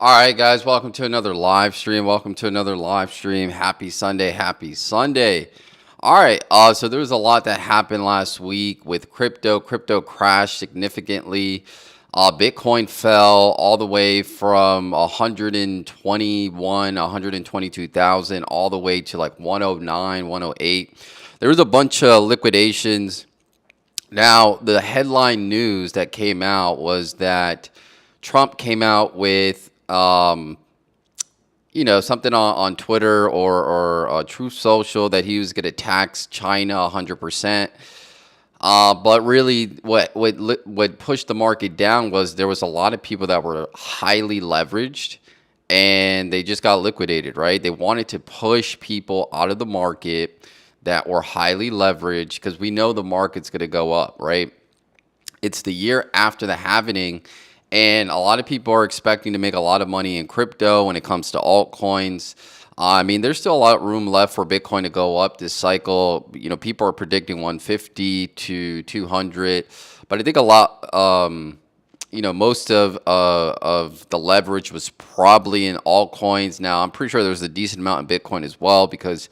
All right, guys, welcome to another live stream. Happy Sunday. Happy Sunday. All right, so there was a lot that happened last week with crypto. Crypto crashed significantly. Bitcoin fell all the way from 122,000 all the way to like 109, 108. There was a bunch of liquidations. Now, the headline news that came out was that Trump came out with something on Twitter or Truth Social that he was going to tax China 100%. But really, what pushed the market down was there was a lot of people that were highly leveraged, and they just got liquidated. Right? They wanted to push people out of the market that were highly leveraged because we know the market's going to go up. Right? It's the year after the halving, and a lot of people are expecting to make a lot of money in crypto when it comes to altcoins. I mean, there's still a lot of room left for Bitcoin to go up this cycle. People are predicting 150 to 200, but I think a lot, most of the leverage was probably in altcoins. Now, I'm pretty sure there's a decent amount in Bitcoin as well because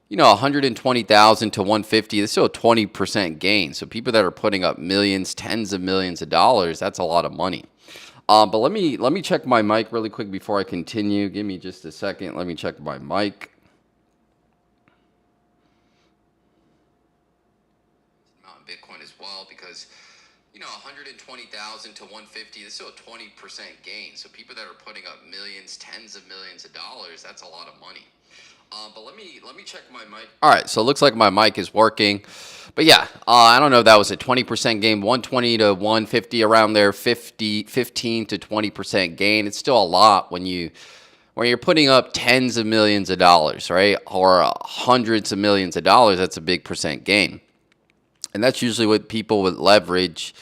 120,000 to 150, that's still a 20% gain. So people that are putting up millions, tens of millions of dollars, that's a lot of money. But let me check my mic really quick before I continue. Give me just a second. Let me check my mic. Bitcoin as well because 120,000 to 150, that's still a 20% gain. So people that are putting up millions, tens of millions of dollars, that's a lot of money. But let me check my mic. All right, so it looks like my mic is working. But yeah, I don't know if that was a 20% gain, 120 to 150 around there, 15 to 20% gain. It's still a lot when you're putting up tens of millions of dollars, right? Or hundreds of millions of dollars, that's a big percent gain. And that's usually what people with leverage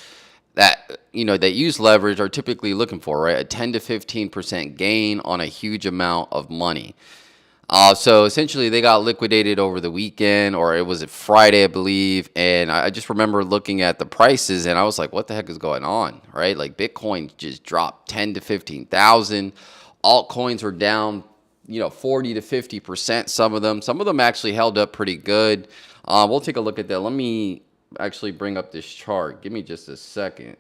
that use leverage are typically looking for, right? A 10 to 15% gain on a huge amount of money. So essentially, they got liquidated over the weekend, or it was a Friday, I believe. And I just remember looking at the prices, and I was like, "What the heck is going on?" Right? Like Bitcoin just dropped 10 to 15,000. Altcoins were down, 40 to 50%. Some of them actually held up pretty good. We'll take a look at that. Let me actually bring up this chart. Give me just a second.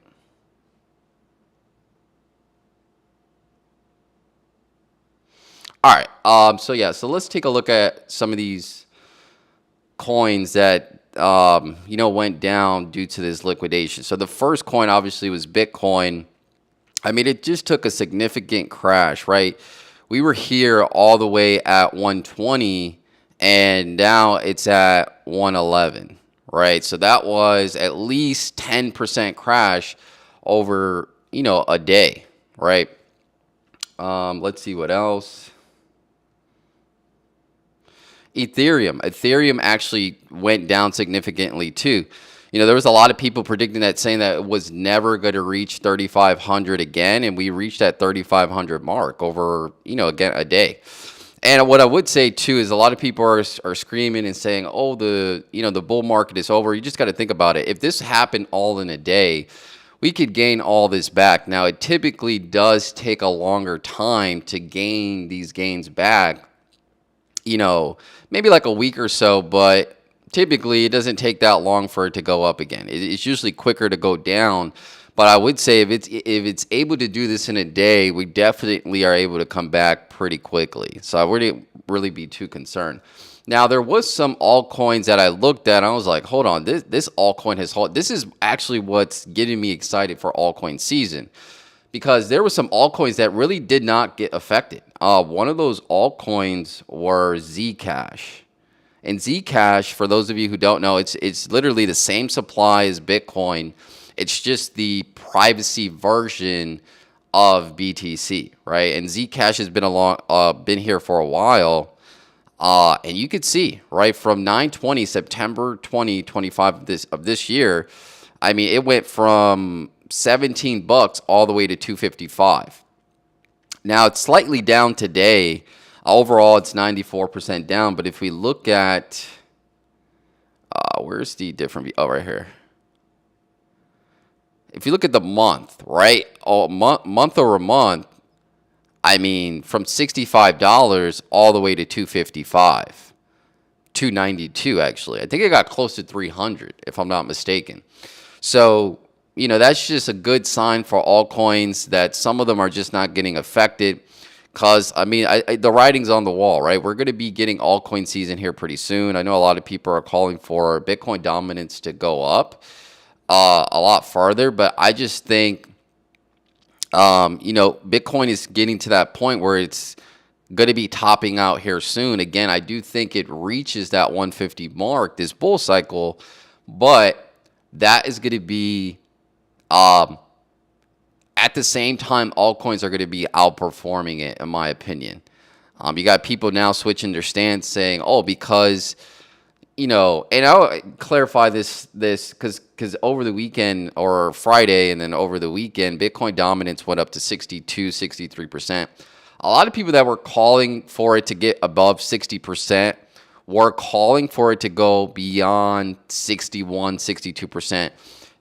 All right. So let's take a look at some of these coins that went down due to this liquidation. So the first coin obviously was Bitcoin. I mean, it just took a significant crash, right? We were here all the way at 120, and now it's at 111, right? So that was at least 10% crash over a day, right? Let's see what else. Ethereum actually went down significantly too. There was a lot of people predicting that, saying that it was never going to reach 3,500 again, and we reached that 3,500 mark over, again, a day. And what I would say too is a lot of people are screaming and saying, "Oh, the bull market is over." You just got to think about it. If this happened all in a day, we could gain all this back. Now, it typically does take a longer time to gain these gains back. Maybe like a week or so, but typically it doesn't take that long for it to go up again. It's usually quicker to go down. But I would say if it's able to do this in a day, we definitely are able to come back pretty quickly. So I wouldn't really be too concerned. Now, there was some altcoins that I looked at, and I was like, hold on, this altcoin has hold. This is actually what's getting me excited for altcoin season, because there were some altcoins that really did not get affected. One of those altcoins were Zcash. And Zcash, for those of you who don't know, it's literally the same supply as Bitcoin. It's just the privacy version of BTC, right? And Zcash has been here for a while. And you could see, right, from 9/20, September 2025 of this year, I mean, it went from $17 all the way to $255. Now, it's slightly down today. Overall, it's 94% down. But if we look at, where's the different, oh, right here. If you look at the month, right, month over month, I mean, from $65 all the way to 255, 292 actually. I think it got close to 300 if I'm not mistaken. So, that's just a good sign for altcoins that some of them are just not getting affected. Because, I mean, the writing's on the wall, right? We're going to be getting altcoin season here pretty soon. I know a lot of people are calling for Bitcoin dominance to go up a lot farther, but I just think, Bitcoin is getting to that point where it's going to be topping out here soon. Again, I do think it reaches that 150 mark this bull cycle, but that is going to be um, at the same time, altcoins are going to be outperforming it, in my opinion. You got people now switching their stance, saying, "Oh, because and I'll clarify this because over the weekend or Friday, and then over the weekend, Bitcoin dominance went up to 62, 63%. A lot of people that were calling for it to get above 60% were calling for it to go beyond 61, 62%.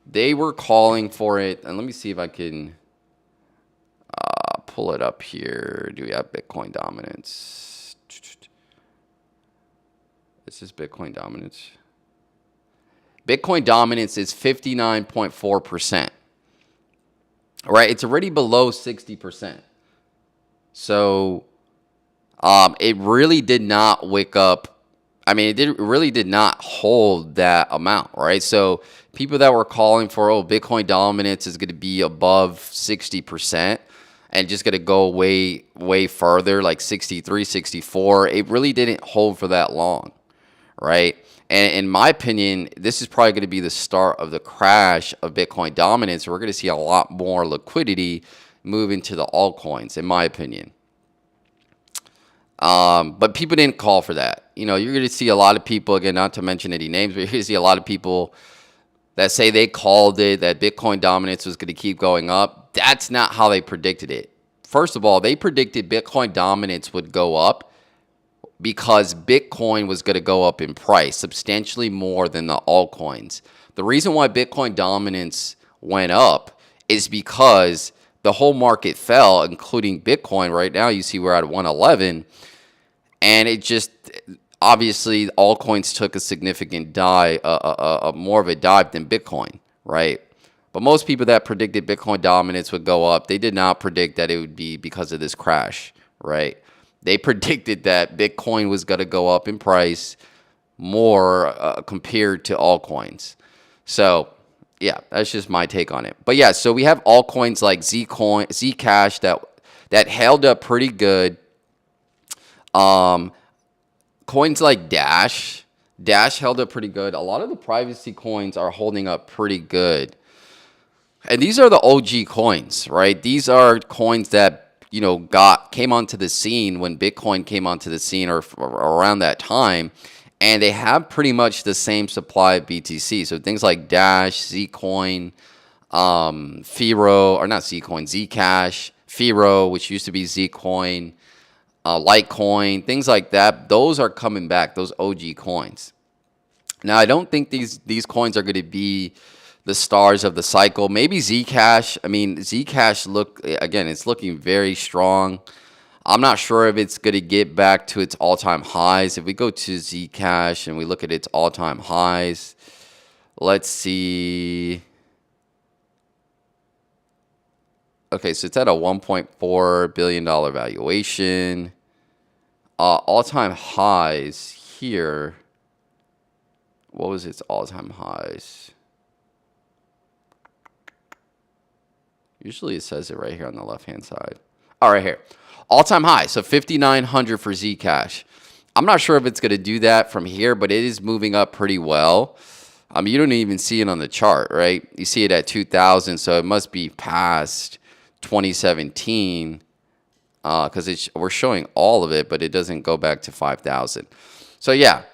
They were calling for it, and let me see if I can pull it up here. Do we have Bitcoin dominance? This is Bitcoin dominance. Bitcoin dominance is 59.4%. Right? It's already below 60%. So it really did not wake up. I mean, it really did not hold that amount, right? So people that were calling for, Bitcoin dominance is going to be above 60% and just going to go way, way further, like 63, 64, it really didn't hold for that long, right? And in my opinion, this is probably going to be the start of the crash of Bitcoin dominance. We're going to see a lot more liquidity move into the altcoins, in my opinion. But people didn't call for that. You're going to see a lot of people, again, not to mention any names, but you're going to see a lot of people that say they called it, that Bitcoin dominance was going to keep going up. That's not how they predicted it. First of all, they predicted Bitcoin dominance would go up because Bitcoin was going to go up in price substantially more than the altcoins. The reason why Bitcoin dominance went up is because the whole market fell, including Bitcoin. Right now, you see we're at 111, and it just obviously altcoins took a significant dive, more of a dive than Bitcoin, right? But most people that predicted Bitcoin dominance would go up, they did not predict that it would be because of this crash, right? They predicted that Bitcoin was going to go up in price more compared to altcoins. So, yeah, that's just my take on it. But yeah, so we have altcoins like Zcash that held up pretty good. Coins like Dash held up pretty good. A lot of the privacy coins are holding up pretty good. And these are the OG coins, right? These are coins that came onto the scene when Bitcoin came onto the scene or around that time, and they have pretty much the same supply of BTC. So things like Dash, Zcoin, Firo, or not Zcoin, Zcash, Firo, which used to be Zcoin, Litecoin, things like that. Those are coming back, those OG coins. Now, I don't think these coins are going to be the stars of the cycle. Maybe Zcash. I mean, Zcash it's looking very strong. I'm not sure if it's going to get back to its all-time highs. If we go to Zcash and we look at its all-time highs, let's see. Okay, so it's at a $1.4 billion valuation. All-time highs here. What was its all-time highs? Usually it says it right here on the left-hand side. Oh, right here. All-time high, so 5,900 for Zcash. I'm not sure if it's going to do that from here, but it is moving up pretty well. You don't even see it on the chart, right? You see it at 2,000, so it must be past 2017 because we're showing all of it, but it doesn't go back to 5,000. So, yeah.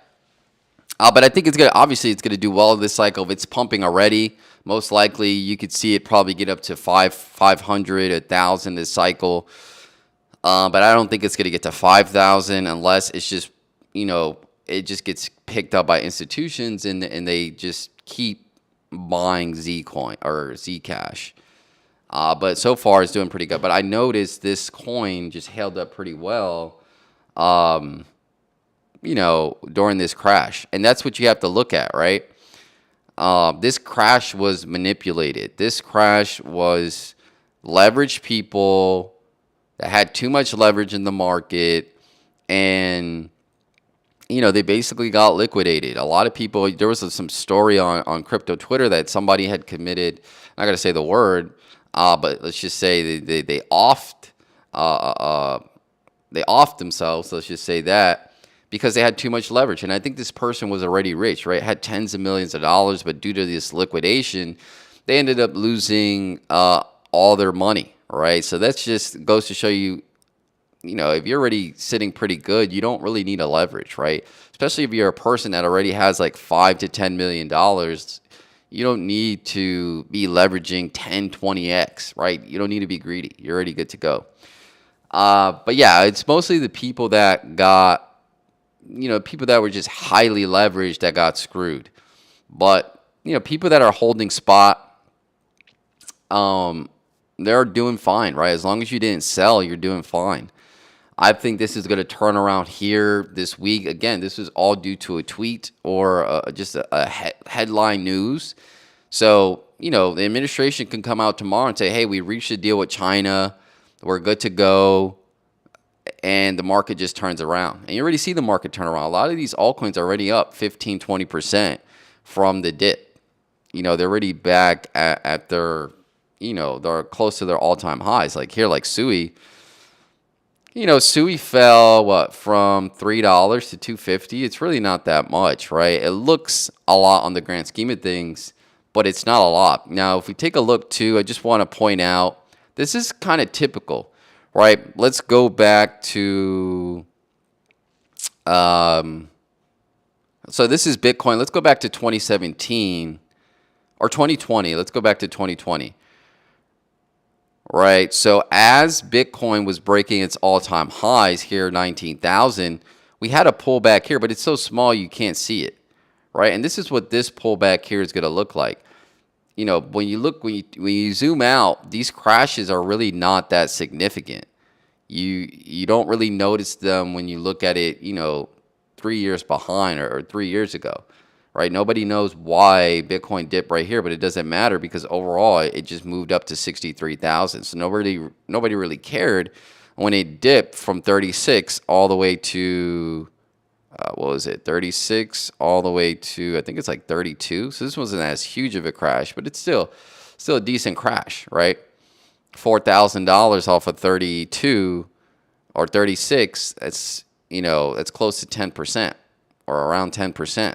But I think it's gonna do well this cycle. If it's pumping already, most likely you could see it probably get up to 500, 1,000 this cycle. But I don't think it's gonna get to 5,000 unless it's just it just gets picked up by institutions and they just keep buying Zcoin or Zcash. But so far it's doing pretty good. But I noticed this coin just held up pretty well, during this crash. And that's what you have to look at, right? This crash was manipulated. This crash was leveraged people that had too much leverage in the market, and they basically got liquidated. A lot of people, there was some story on crypto Twitter that somebody had committed, I'm not going to say the word, but let's just say they offed, they offed themselves, let's just say that, because they had too much leverage. And I think this person was already rich, right? Had tens of millions of dollars, but due to this liquidation, they ended up losing all their money, right? So that's just goes to show you, if you're already sitting pretty good, you don't really need a leverage, right? Especially if you're a person that already has like $5 to $10 million, you don't need to be leveraging 10, 20x, right? You don't need to be greedy. You're already good to go. But yeah, it's mostly the people that got, people that were just highly leveraged that got screwed. But, people that are holding spot, they're doing fine, right? As long as you didn't sell, you're doing fine. I think this is going to turn around here this week. Again, this is all due to a tweet or just a headline news. So, the administration can come out tomorrow and say, hey, we reached a deal with China. We're good to go. And the market just turns around. And you already see the market turn around. A lot of these altcoins are already up 15, 20% from the dip. They're already back at their, they're close to their all-time highs. Like here, like Sui. Sui fell from $3 to $2.50. It's really not that much, right? It looks a lot on the grand scheme of things, but it's not a lot. Now, if we take a look too, I just want to point out this is kind of typical, right? Let's go back to so this is Bitcoin. Let's go back to 2017 or 2020. Let's go back to 2020. Right, so as Bitcoin was breaking its all-time highs here, 19,000, we had a pullback here, but it's so small you can't see it, right? And this is what this pullback here is going to look like. When you zoom out, these crashes are really not that significant. You don't really notice them when you look at it, 3 years behind or 3 years ago. Right? Nobody knows why Bitcoin dipped right here, but it doesn't matter because overall it just moved up to 63,000. So nobody really cared when it dipped from 36 all the way to what was it? 36 all the way to I think it's like 32. So this wasn't as huge of a crash, but it's still a decent crash, right? $4,000 off of 32 or 36. That's that's close to 10% or around 10%.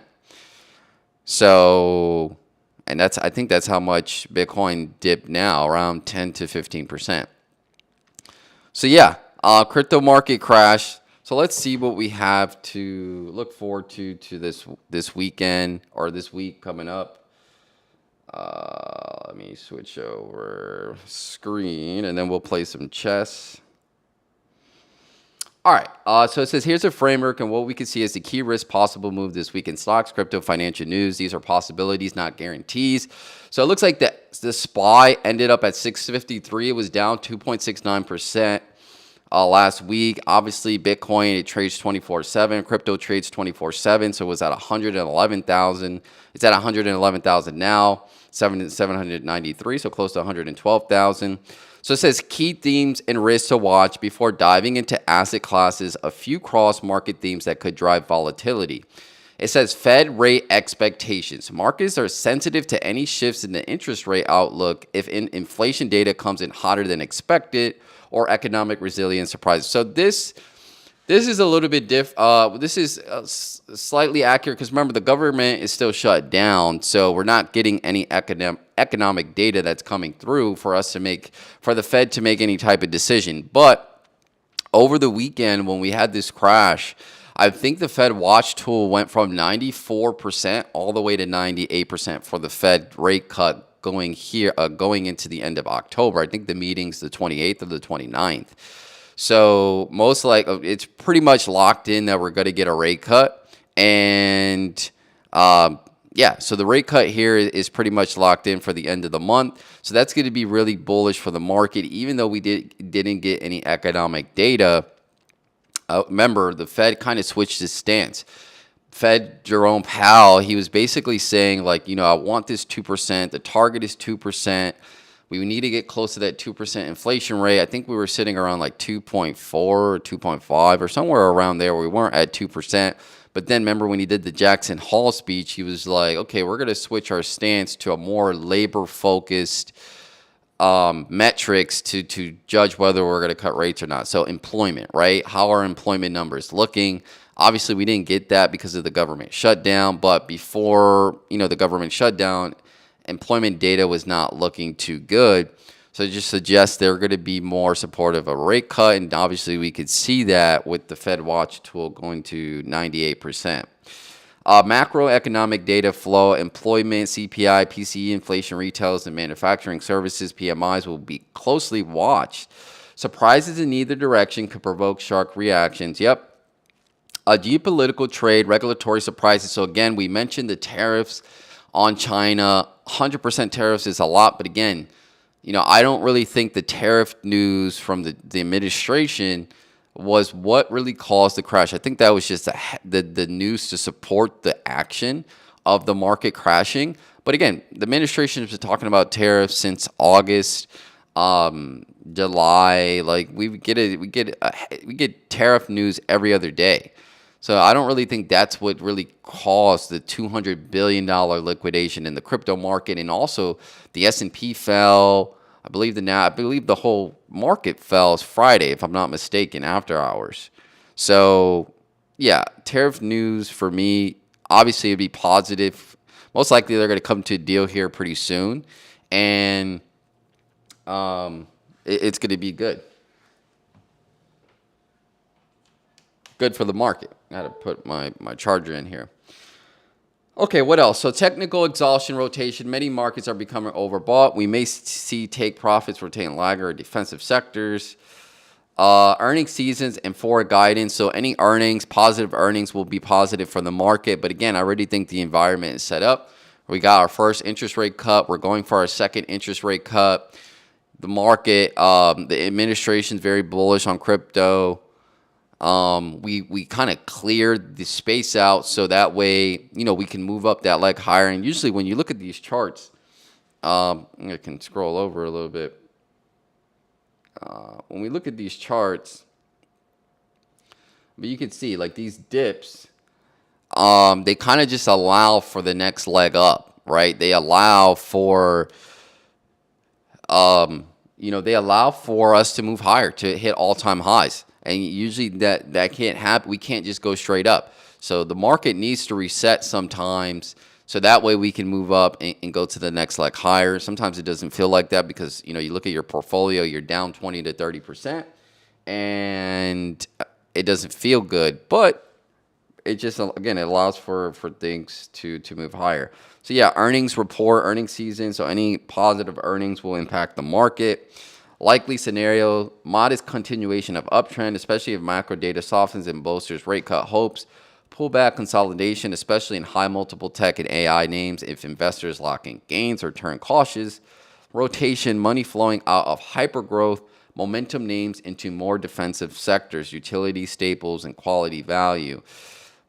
So, and I think that's how much Bitcoin dipped now, around 10 to 15%. So yeah, crypto market crash. So let's see what we have to look forward to this weekend or this week coming up. Let me switch over screen and then we'll play some chess. All right, so it says here's a framework and what we can see is the key risk possible move this week in stocks, crypto, financial news. These are possibilities, not guarantees. So it looks like the SPY ended up at 653. It was down 2.69% last week. Obviously, Bitcoin, it trades 24/7. Crypto trades 24/7, so it was at 111,000. It's at 111,000 now, 793, so close to 112,000. So it says key themes and risks to watch before diving into asset classes, a few cross-market themes that could drive volatility. It says Fed rate expectations. Markets are sensitive to any shifts in the interest rate outlook if inflation data comes in hotter than expected or economic resilience surprises. So this is a little bit this is slightly accurate because remember the government is still shut down, so we're not getting any economic data that's coming through for the Fed to make any type of decision. But over the weekend when we had this crash, I think the Fed watch tool went from 94% all the way to 98% for the Fed rate cut going into the end of October. I think the meeting's the 28th or the 29th. So most likely, it's pretty much locked in that we're going to get a rate cut. And Yeah, so the rate cut here is pretty much locked in for the end of the month. So that's going to be really bullish for the market, even though we didn't get any economic data. Remember, the Fed kind of switched its stance. Fed Jerome Powell, he was basically saying, like, I want this 2%. The target is 2%. We need to get close to that 2% inflation rate. I think we were sitting around like 2.4 or 2.5 or somewhere around there. We weren't at 2%. But then remember when he did the Jackson Hole speech, he was like, okay, we're going to switch our stance to a more labor focused metrics to judge whether we're going to cut rates or not. So employment, right? How are employment numbers looking? Obviously, we didn't get that because of the government shutdown. But before the government shutdown, employment data was not looking too good. So it just suggests they're going to be more supportive of a rate cut, and obviously we could see that with the Fed Watch tool going to 98%. Macroeconomic data flow, employment, CPI, PCE, inflation, retails, and manufacturing services, PMIs will be closely watched. Surprises in either direction could provoke sharp reactions. Yep. Geopolitical trade, regulatory surprises. So again, we mentioned the tariffs on China. 100% tariffs is a lot, but again, I don't really think the tariff news from the administration was what really caused the crash. I think that was just the news to support the action of the market crashing. But again, the administration has been talking about tariffs since August, July. Like we get tariff news every other day. So I don't really think that's what really caused the $200 billion liquidation in the crypto market, and also the S&P fell. I believe the whole market fell Friday, if I'm not mistaken, after hours. So yeah, tariff news for me, obviously it'd be positive. Most likely they're going to come to a deal here pretty soon, and it's going to be good. Good for the market. I had to put my charger in here. Okay, what else? So technical exhaustion rotation. Many markets are becoming overbought. We may see take profits rotating laggard or defensive sectors. Earnings seasons and forward guidance. So any positive earnings will be positive for the market. But again, I already think the environment is set up. We got our first interest rate cut. We're going for our second interest rate cut. The market, the administration is very bullish on crypto. We kind of cleared the space out so that way, we can move up that leg higher. And usually when you look at these charts, I can scroll over a little bit. When we look at these charts, but you can see like these dips, they kind of just allow for the next leg up, right? They allow for, they allow for us to move higher, to hit all-time highs. And usually that can't happen. We can't just go straight up. So the market needs to reset sometimes, so that way we can move up and go to the next leg higher. Sometimes it doesn't feel like that because, you look at your portfolio, you're down 20 to 30%, and it doesn't feel good. But it just, again, it allows for things to move higher. So yeah, earnings season. So any positive earnings will impact the market. Likely scenario, modest continuation of uptrend, especially if macro data softens and bolsters rate cut hopes. Pullback consolidation, especially in high multiple tech and AI names if investors lock in gains or turn cautious. Rotation, money flowing out of hypergrowth, momentum names into more defensive sectors, utility, staples, and quality value.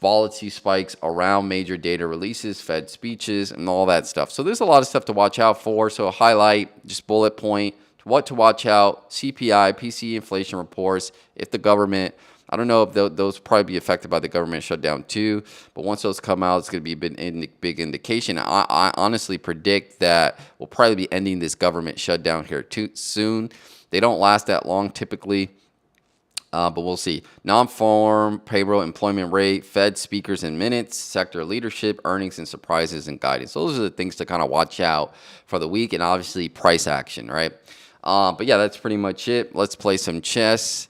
Volatility spikes around major data releases, Fed speeches, and all that stuff. So there's a lot of stuff to watch out for. So highlight, just bullet point, what to watch out: CPI, PCE inflation reports. If the government, I don't know if those probably be affected by the government shutdown too, but once those come out, it's going to be a big indication. I honestly predict that we'll probably be ending this government shutdown here too soon. They don't last that long typically, but we'll see. Non-farm payroll, employment rate, Fed speakers and minutes, sector leadership, earnings and surprises and guidance. Those are the things to kind of watch out for the week, and obviously price action, right? But yeah, that's pretty much it. Let's play some chess,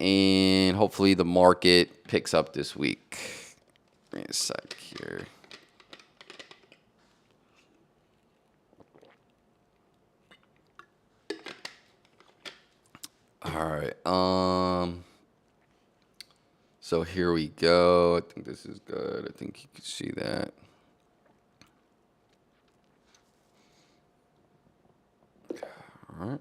and hopefully the market picks up this week. Give me a sec here. All right. So here we go. I think this is good. I think you can see that. right.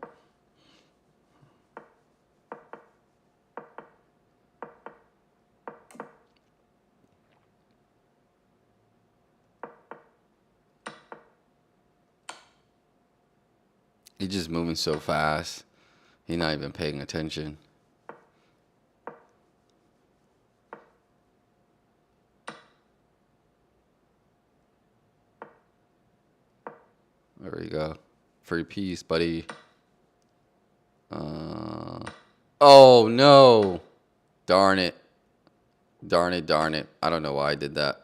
He's just moving so fast. He's not even paying attention. There we go. Free piece, buddy. Oh, no. Darn it. Darn it, darn it. I don't know why I did that.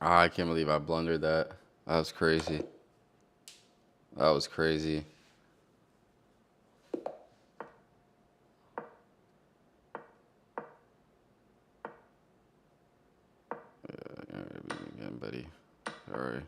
I can't believe I blundered that. That was crazy. That was crazy. All right, beat me again, buddy. Sorry.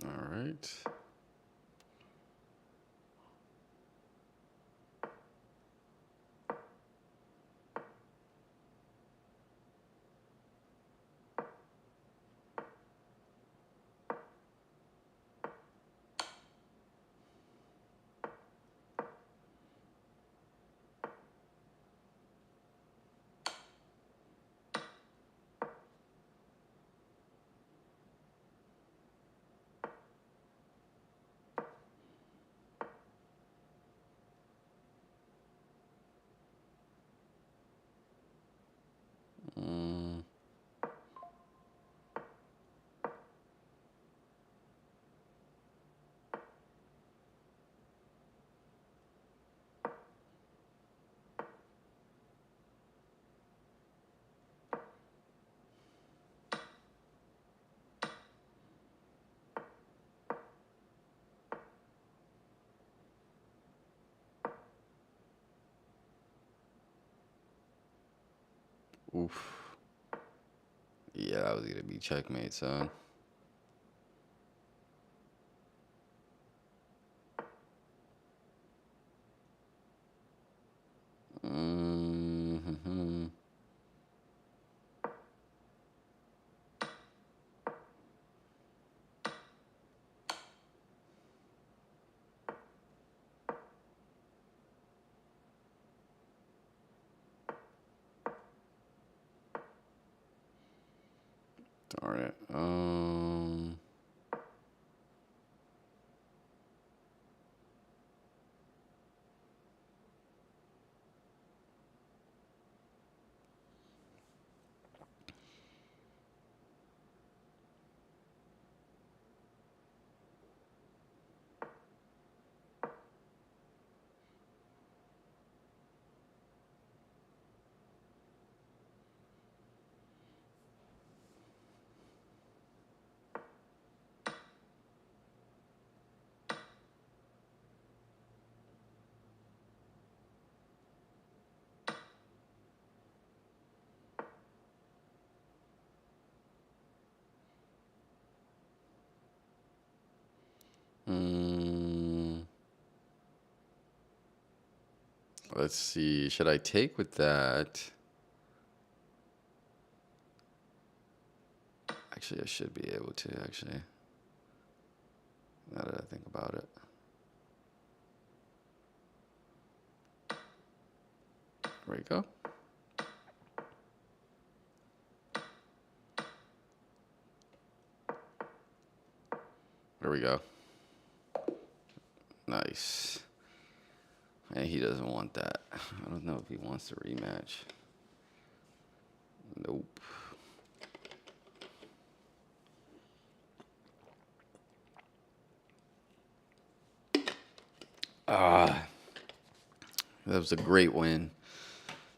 All right. Mm, oof. Yeah, that was gonna be checkmate, son. Mm-hmm. Darn it. Let's see. Should I take with that? Actually, I should be able to, actually. Now that I think about it. There we go. There we go. Nice. And he doesn't want that. I don't know if he wants to rematch. Nope. That was a great win.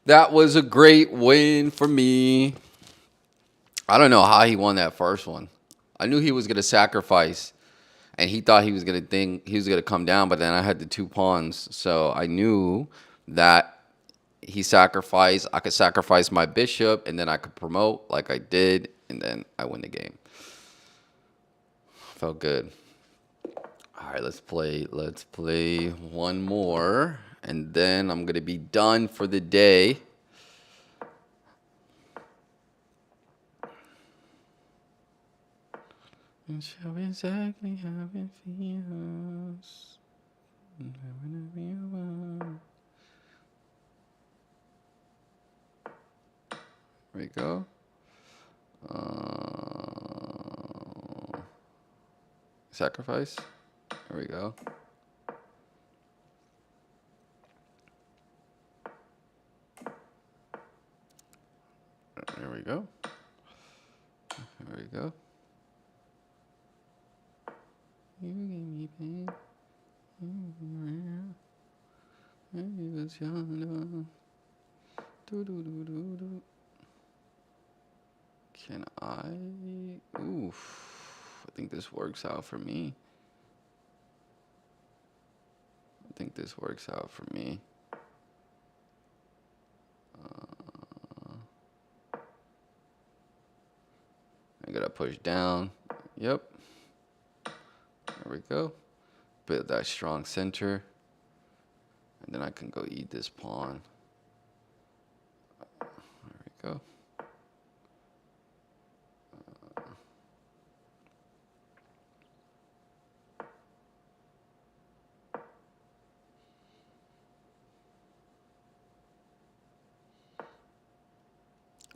That was a great win for me. I don't know how he won that first one. I knew he was gonna sacrifice, and he thought he was gonna come down, but then I had the two pawns, so I knew that he sacrificed. I could sacrifice my bishop, and then I could promote like I did, and then I win the game. Felt good. All right, let's play. Let's play one more, and then I'm gonna be done for the day. And show exactly how it feels. Whenever you want. There we go. Sacrifice. There we go. There we go. There we go. You gave me pain. You was young. Do. Can I? Oof. I think this works out for me. I gotta push down. Yep. There we go. Build that strong center. And then I can go eat this pawn. There we go.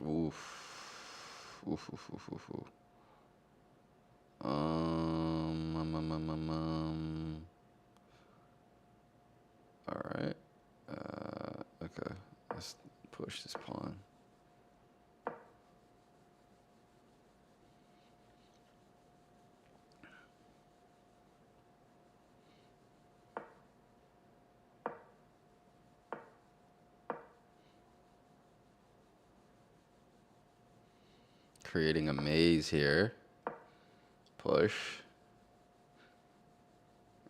Oof. Oof. All right. Okay. Let's push this pawn. Creating a maze here. Push.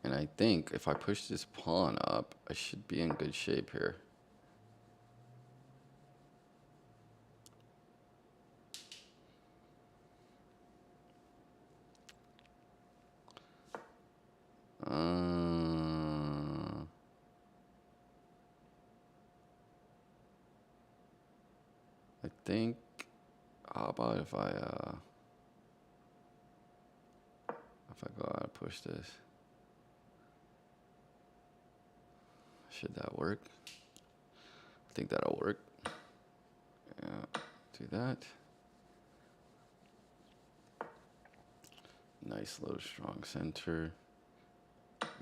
And I think if I push this pawn up, I should be in good shape here. I think, how about if I go out and push this? Should that work? I think that'll work. Yeah, do that. Nice little strong center.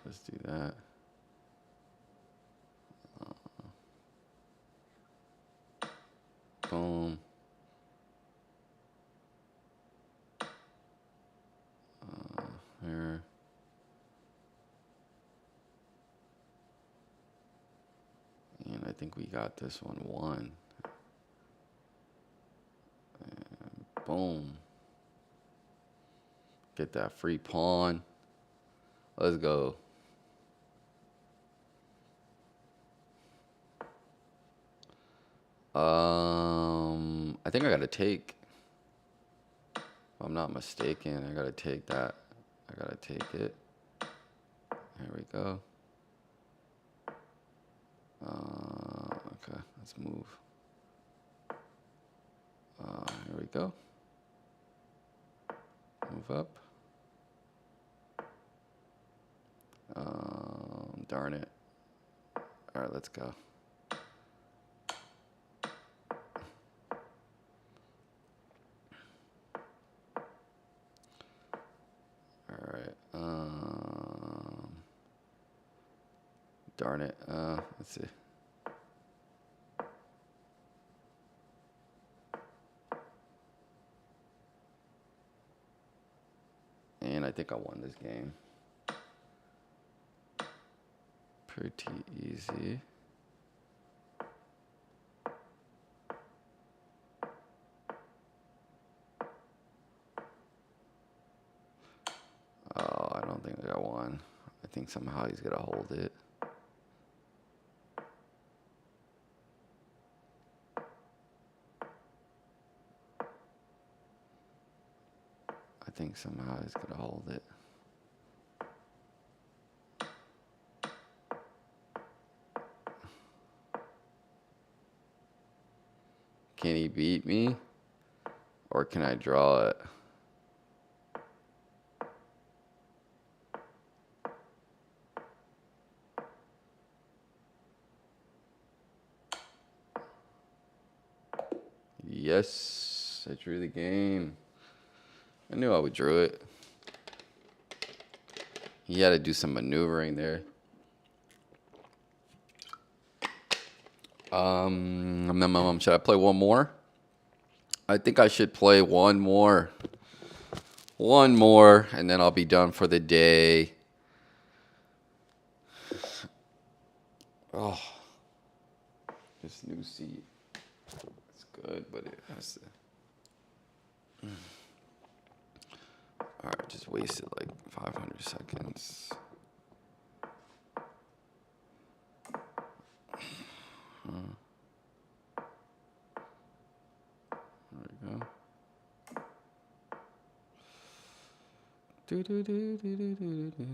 Let's do that. Boom. Here. And I think we got this one won. And boom. Get that free pawn. Let's go. I think I gotta take. If I'm not mistaken, I gotta take that. I gotta take it. Here we go. Okay, let's move. Here we go. Move up. Darn it. All right, let's go. All right. Darn it. Let's see. And I think I won this game. Pretty easy. Oh, I don't think I won. I think somehow he's gonna hold it. I think somehow he's gonna hold it. Can he beat me? Or can I draw it? Yes, I drew the game. I knew I would draw it. He had to do some maneuvering there. Should I play one more? I think I should play one more. One more, and then I'll be done for the day. Oh, this new seat. It's good, but it has to. All right, just wasted like 500 seconds. There we go. Do do do do do do do.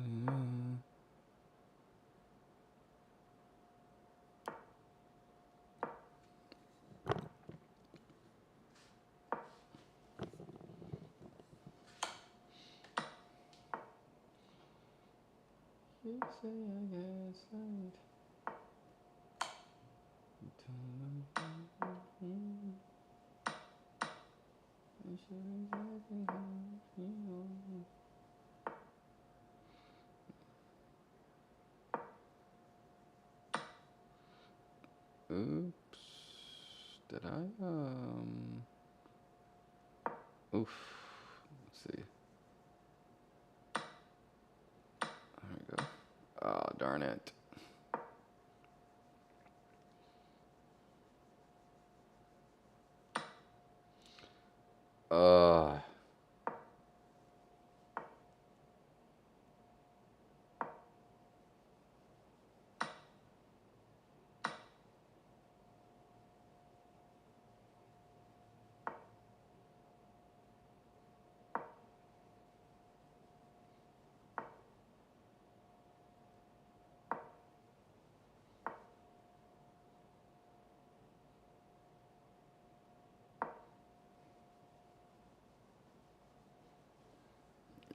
You say I guess right. Oops. Did I oof. Let's see. There we go. Oh, darn it.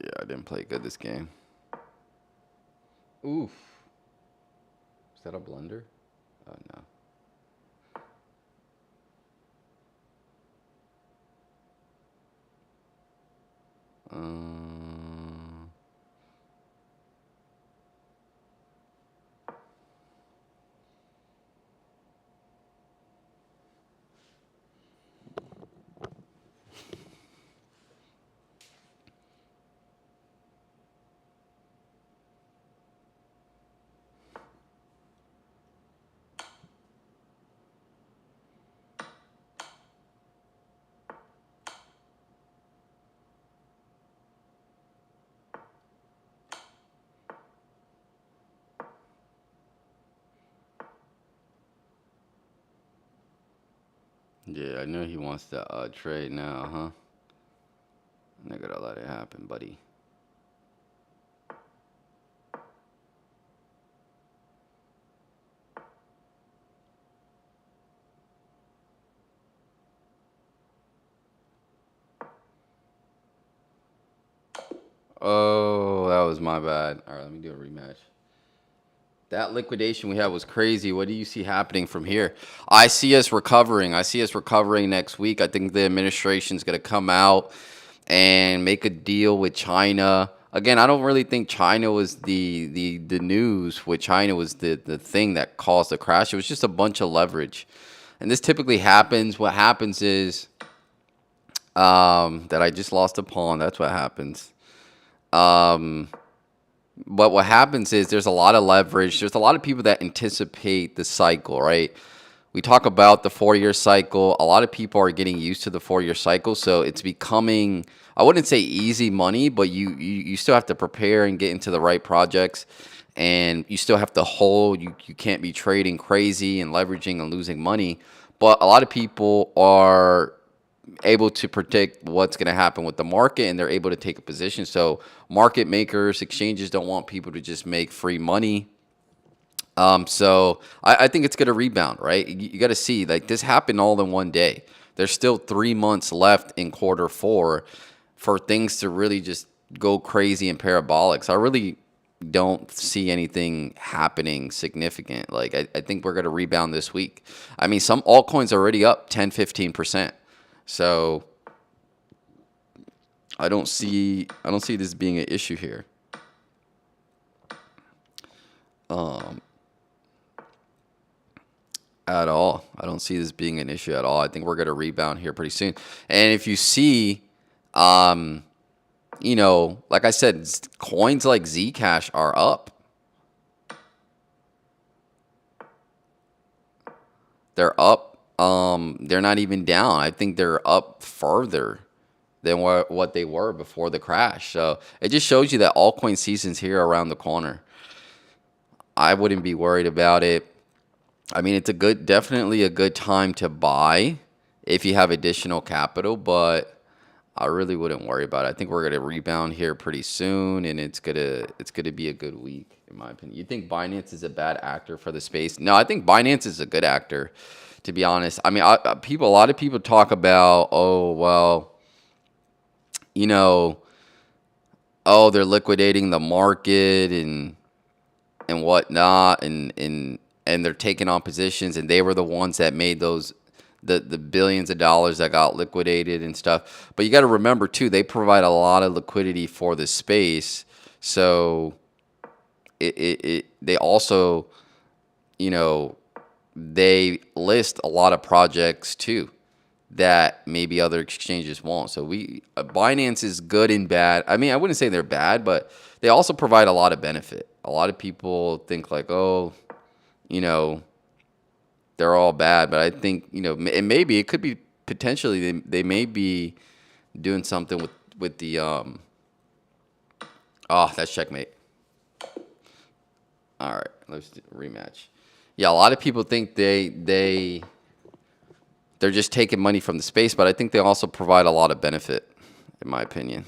Yeah, I didn't play good this game. Oof. Is that a blunder? Oh, no. Yeah, I know he wants to trade now, huh? I gotta let it happen, buddy. Oh, that was my bad. All right, let me do a rematch. That liquidation we had was crazy. What do you see happening from here? I see us recovering. I see us recovering next week. I think the administration's going to come out and make a deal with China. Again, I don't really think China was the news. With China was the thing that caused the crash. It was just a bunch of leverage, and this typically happens. What happens is that I just lost a pawn. That's what happens. Um, But what happens is there's a lot of leverage. There's a lot of people that anticipate the cycle, right? We talk about the 4 year cycle. A lot of people are getting used to the 4 year cycle. So it's becoming, I wouldn't say easy money, but you still have to prepare and get into the right projects. And you still have to hold. You can't be trading crazy and leveraging and losing money. But a lot of people are able to predict what's going to happen with the market and they're able to take a position. So market makers, exchanges don't want people to just make free money. So I think it's going to rebound, right? You got to see like this happened all in one day. There's still 3 months left in quarter 4 for things to really just go crazy and parabolic. So I really don't see anything happening significant. Like I think we're going to rebound this week. I mean, some altcoins are already up 10, 15%. So I don't see this being an issue here at all. I don't see this being an issue at all. I think we're going to rebound here pretty soon. And if you see, um, like I said, coins like Zcash are up. They're up. They're not even down. I think they're up further than what they were before the crash. So it just shows you that altcoin season's here around the corner. I wouldn't be worried about it. I mean, definitely a good time to buy if you have additional capital, but I really wouldn't worry about it. I think we're gonna rebound here pretty soon, and it's gonna be a good week, in my opinion. You think Binance is a bad actor for the space? No, I think Binance is a good actor, to be honest. I mean, a lot of people talk about, oh well, you know, oh they're liquidating the market and whatnot, and they're taking on positions, and they were the ones that made those the billions of dollars that got liquidated and stuff. But you got to remember too, they provide a lot of liquidity for the space, so they also, you know, they list a lot of projects too that maybe other exchanges won't. So Binance is good and bad. I mean, I wouldn't say they're bad, but they also provide a lot of benefit. A lot of people think like, oh, you know, they're all bad, but I think and maybe it could be potentially they may be doing something with the oh, that's checkmate. All right, let's do a rematch. Yeah, a lot of people think they're just taking money from the space, but I think they also provide a lot of benefit, in my opinion.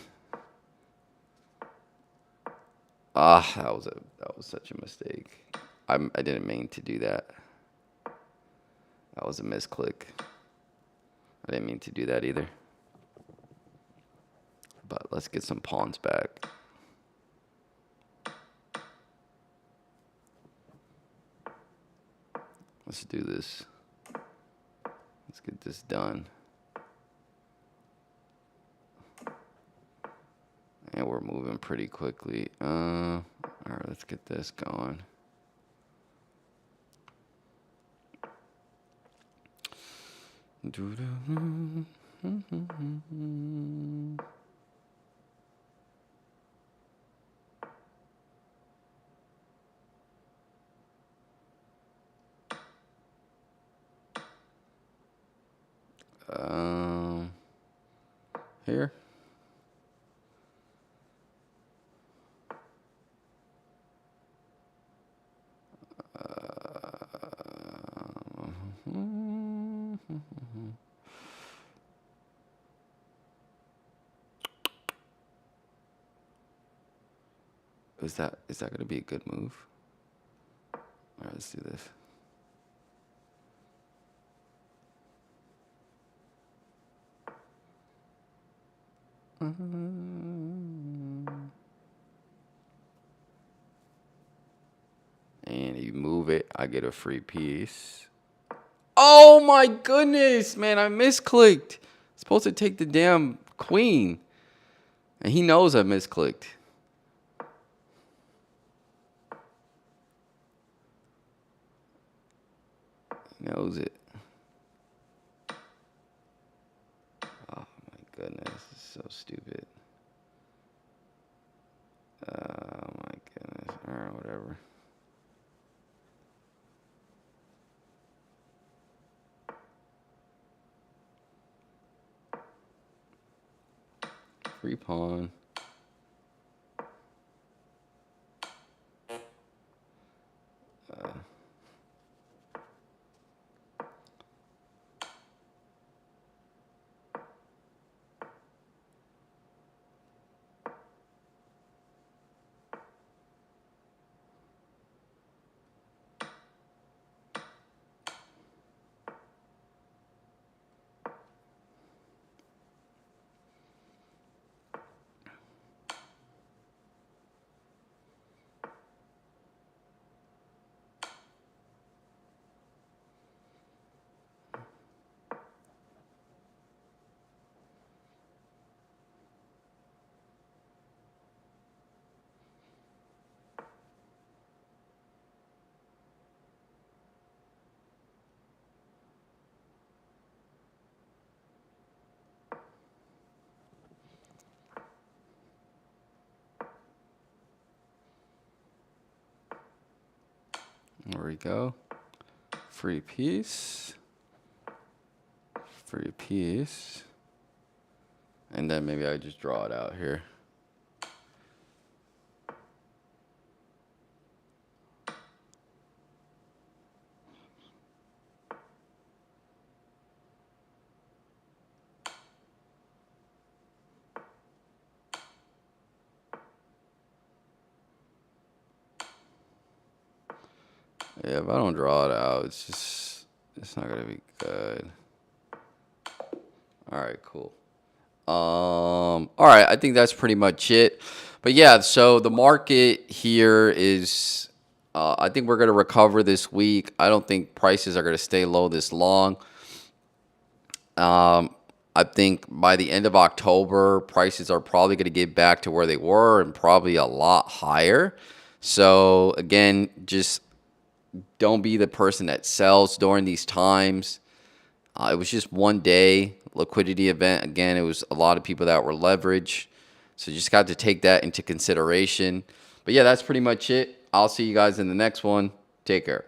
Ah, that was such a mistake. I didn't mean to do that. That was a misclick. I didn't mean to do that either. But let's get some pawns back. Let's do this. Let's get this done. And we're moving pretty quickly. All right, let's get this going. Um, Here. Is that going to be a good move? All right, let's do this. And you move it, I get a free piece. Oh my goodness, man, I misclicked. Supposed to take the damn queen. And he knows I misclicked. He knows it. Oh my goodness, this is so stupid. Oh my goodness. Alright, whatever. Free pawn. There we go. Free piece. Free piece. And then maybe I just draw it out here. Yeah, if I don't draw it out, it's not gonna be good. All right, cool. All right, I think that's pretty much it. But yeah, so the market here is, I think we're gonna recover this week. I don't think prices are gonna stay low this long. I think by the end of October, prices are probably gonna get back to where they were and probably a lot higher. So again, just don't be the person that sells during these times. It was just one day liquidity event. Again, it was a lot of people that were leveraged. So you just got to take that into consideration. But yeah, that's pretty much it. I'll see you guys in the next one. Take care.